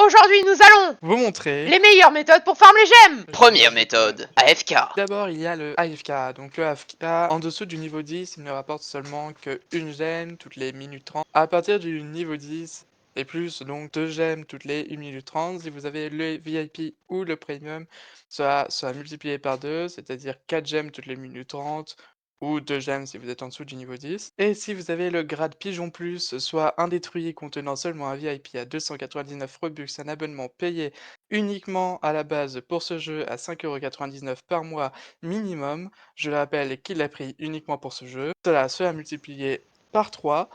Aujourd'hui, nous allons vous montrer les meilleures méthodes pour farm les gemmes. Première méthode, AFK. D'abord, il y a le AFK. Donc, le AFK, en dessous du niveau 10, il ne rapporte seulement que une gemme toutes les minutes 30. À partir du niveau 10 et plus, donc 2 gemmes toutes les 1 minute 30. Si vous avez le VIP ou le Premium, ça sera multiplié par 2, c'est-à-dire 4 gemmes toutes les minutes 30 ou 2 gemmes si vous êtes en dessous du niveau 10. Et si vous avez le grade Pigeon Plus, soit un détruit contenant seulement un VIP à 299 Robux, un abonnement payé uniquement à la base pour ce jeu à 5,99 € par mois minimum, je le rappelle qu'il a pris uniquement pour ce jeu, cela sera multiplié par 3,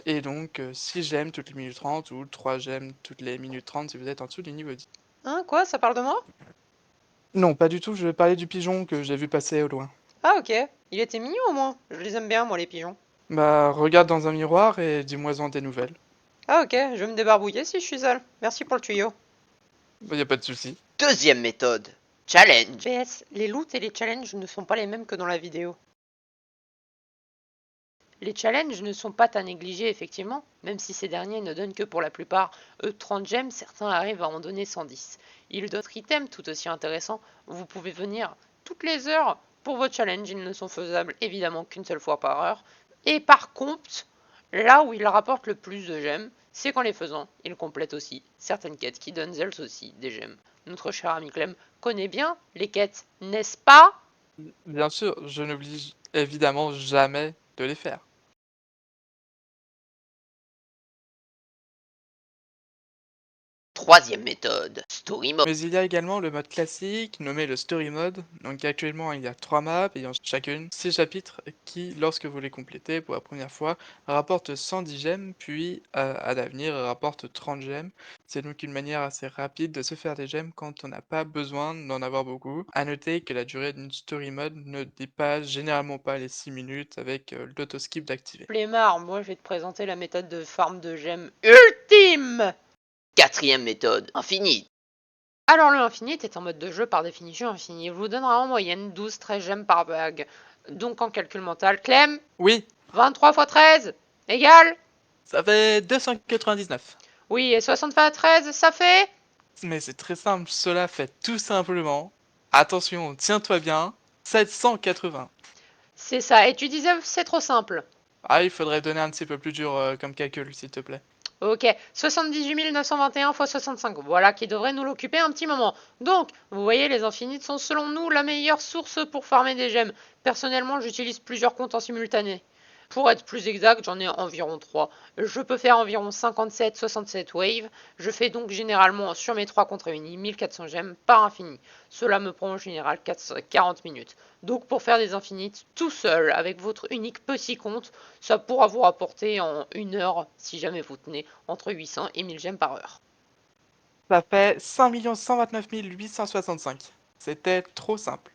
et donc 6 gemmes toutes les minutes 30 ou 3 gemmes toutes les minutes 30 si vous êtes en dessous du niveau 10. Hein, quoi, ça parle de moi? Non, pas du tout, je parlais du pigeon que j'ai vu passer au loin. Ah ok, il était mignon au moins. Je les aime bien moi les pigeons. Bah, regarde dans un miroir et dis-moi-en des nouvelles. Ah ok, je vais me débarbouiller si je suis seule. Merci pour le tuyau. Bah, y a pas de souci. Deuxième méthode, challenge. PS, les loots et les challenges ne sont pas les mêmes que dans la vidéo. Les challenges ne sont pas à négliger effectivement, même si ces derniers ne donnent que pour la plupart 30 gemmes, certains arrivent à en donner 110. Il y a d'autres items tout aussi intéressants, vous pouvez venir toutes les heures pour vos challenges, ils ne sont faisables évidemment qu'une seule fois par heure. Et par contre, là où ils rapportent le plus de gemmes, c'est qu'en les faisant, ils complètent aussi certaines quêtes qui donnent elles aussi des gemmes. Notre cher ami Clem connaît bien les quêtes, n'est-ce pas? Bien sûr, je n'oblige évidemment jamais de les faire. Troisième méthode, story mode. Mais il y a également le mode classique, nommé le Story Mode. Donc actuellement, il y a 3 maps ayant chacune 6 chapitres qui, lorsque vous les complétez pour la première fois, rapportent 110 gemmes, puis à l'avenir rapportent 30 gemmes. C'est donc une manière assez rapide de se faire des gemmes quand on n'a pas besoin d'en avoir beaucoup. À noter que la durée d'une Story Mode ne dépasse généralement pas les 6 minutes avec l'autoskip d'activer. Flemmard, moi je vais te présenter la méthode de farm de gemmes ultime. Quatrième méthode, infinite. Alors le infinite est un mode de jeu par définition infini. Il vous donnera en moyenne 12-13 gemmes par bague. Donc en calcul mental, Clem, Oui, 23 x 13 égale? ça fait 299. Oui, et 60 x 13, ça fait? Mais c'est très simple, cela fait tout simplement, attention, tiens-toi bien, 780. C'est ça. Et tu disais c'est trop simple. Ah, il faudrait donner un petit peu plus dur comme calcul, s'il te plaît. Ok, 78 921 x 65, voilà qui devrait nous l'occuper un petit moment. Donc, vous voyez, les infinites sont selon nous la meilleure source pour farmer des gemmes. Personnellement, j'utilise plusieurs comptes en simultané. Pour être plus exact, j'en ai environ 3. Je peux faire environ 57-67 waves. Je fais donc généralement sur mes 3 comptes réunis 1400 gemmes par infini. Cela me prend en général 40 minutes. Donc pour faire des infinites tout seul avec votre unique petit compte, ça pourra vous rapporter en 1 heure, si jamais vous tenez, entre 800 et 1000 gemmes par heure. Ça fait 5 129 865. C'était trop simple.